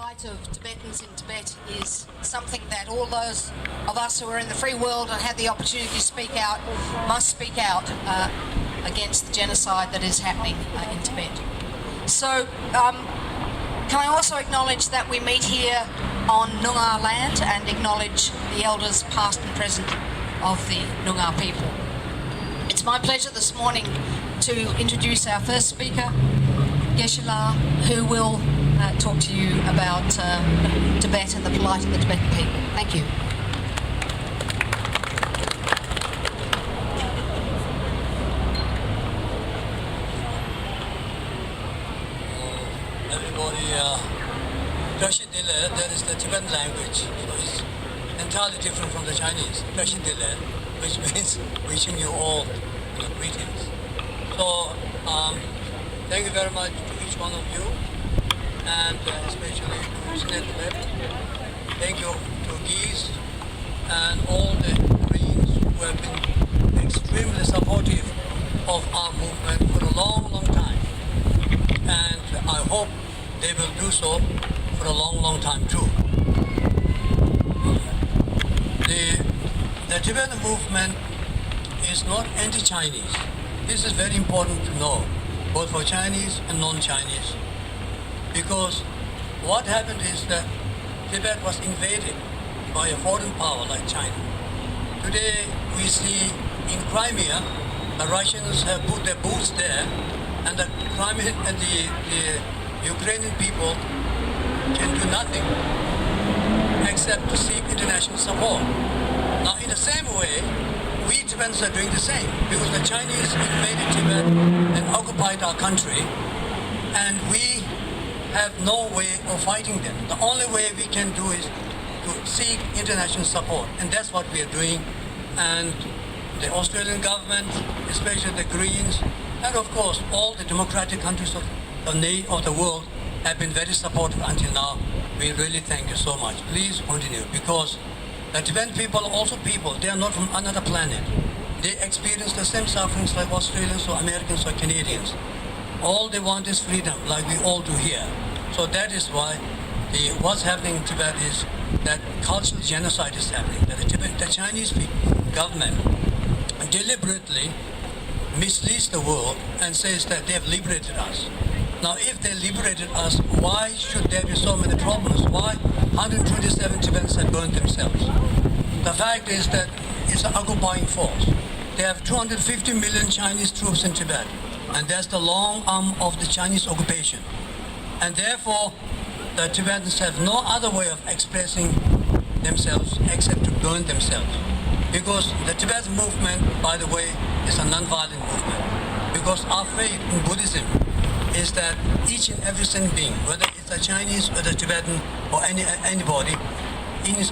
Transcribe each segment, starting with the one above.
plight of Tibetans in Tibet is something that all those of us who are in the free world and have the opportunity to speak out must speak out against the genocide that is happening in Tibet. So can I also acknowledge that we meet here on Noongar land and acknowledge the elders past and present of the Noongar people. It's my pleasure this morning to introduce our first speaker, Geshe La, who will talk to you about Tibet and the plight of the Tibetan people. Thank you. Everybody, Geshe Dile, that is the Tibetan language, so it's entirely different from the Chinese. Geshe Dile, which means wishing you all greetings. So, thank you very much to each one of you, and especially to Snetweb. Thank you to Geese and all the Greens who have been extremely supportive of our movement for a long, long time. And I hope they will do so for a long, long time too. The Tibetan movement is not anti-Chinese. This is very important to know, both for Chinese and non-Chinese. Because what happened is that Tibet was invaded by a foreign power like China. Today we see in Crimea, the Russians have put their boots there, and the Crimean and the Ukrainian people can do nothing except to seek international support. Now, in the same way, we Tibetans are doing the same, because the Chinese invaded Tibet and occupied our country, and we have no way of fighting them. The only way we can do is to seek international support, and that's what we are doing. And the Australian government, especially the Greens, and of course all the democratic countries of the world have been very supportive until now. We really thank you so much. Please continue, because the Tibetan people are also people. They are not from another planet. They experience the same sufferings like Australians or Americans or Canadians. All they want is freedom, like we all do here. So that is why what's happening in Tibet is that cultural genocide is happening. That the Chinese government deliberately misleads the world and says that they have liberated us. Now, if they liberated us, why should there be so many problems? Why 127 Tibetans have burned themselves? The fact is that it's an occupying force. They have 250 million Chinese troops in Tibet, and that's the long arm of the Chinese occupation. And therefore, the Tibetans have no other way of expressing themselves except to burn themselves. Because the Tibetan movement, by the way, is a non-violent movement. Because our faith in Buddhism is that each and every sentient being, whether it's a Chinese or the Tibetan or anybody,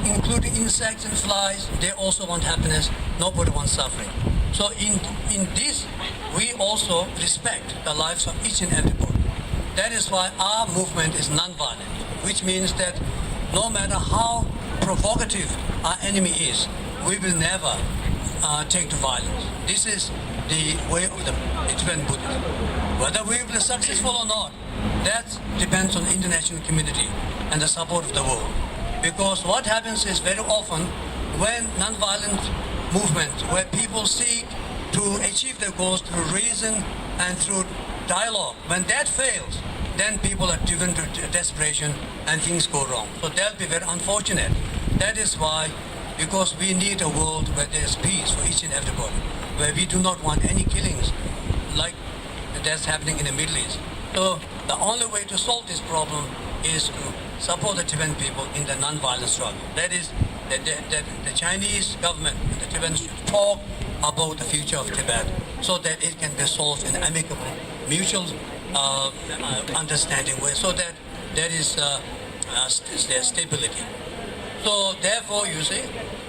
including insects and flies, they also want happiness. Nobody wants suffering. So in this, we also respect the lives of each and everybody. That is why our movement is non-violent, which means that no matter how provocative our enemy is, we will never take to violence. This is the way of the Tibetan Buddhism. Whether we will be successful or not, that depends on the international community and the support of the world. Because what happens is very often when non-violent movements, where people seek to achieve their goals through reason and through dialogue, when that fails, then people are driven to desperation and things go wrong. So that will be very unfortunate. That is why, because we need a world where there is peace for each and everybody, where we do not want any killings like that's happening in the Middle East. So the only way to solve this problem is to support the Tibetan people in the non-violent struggle. That is, that the Chinese government and the Tibetans should talk about the future of Tibet so that it can be solved in an amicable, mutual understanding way, so that there is their stability. So therefore, you see,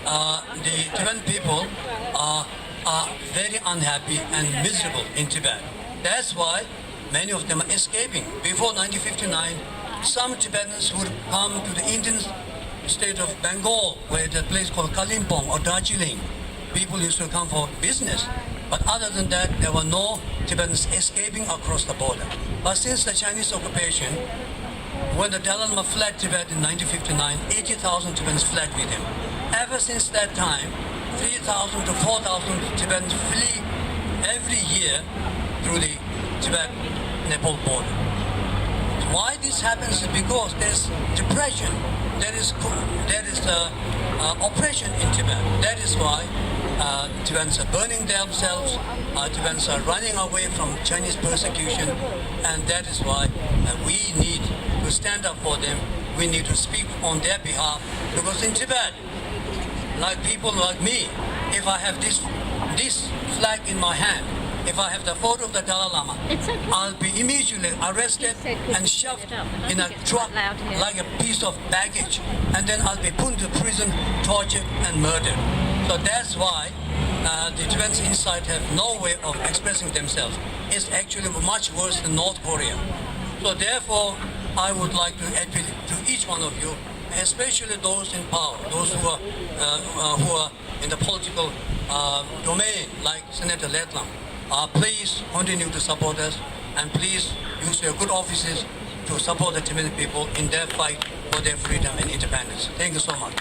the Tibetan people are very unhappy and miserable in Tibet. That's why many of them are escaping. Before 1959, some Tibetans would come to the Indian state of Bengal, where there's a place called Kalimpong or Darjeeling. People used to come for business. But other than that, there were no Tibetans escaping across the border. But since the Chinese occupation, when the Dalai Lama fled Tibet in 1959, 80,000 Tibetans fled with him. Ever since that time, 3,000 to 4,000 Tibetans flee every year through the Tibet-Nepal border. Why this happens is because there's depression, there is oppression in Tibet. That is why Tibetans are burning themselves, Tibetans are running away from Chinese persecution, and that is why we need to stand up for them. We need to speak on their behalf, because in Tibet, like people like me, if I have this flag in my hand, if I have the photo of the Dalai Lama, I'll be immediately arrested and shoved in a truck like a piece of baggage, and then I'll be put into prison, tortured and murdered. So that's why the Tibetans inside have no way of expressing themselves. It's actually much worse than North Korea. So therefore, I would like to appeal to each one of you, especially those in power, those who are in the political domain, like Senator Ludlum. Please continue to support us, and please use your good offices to support the Tibetan people in their fight for their freedom and independence. Thank you so much.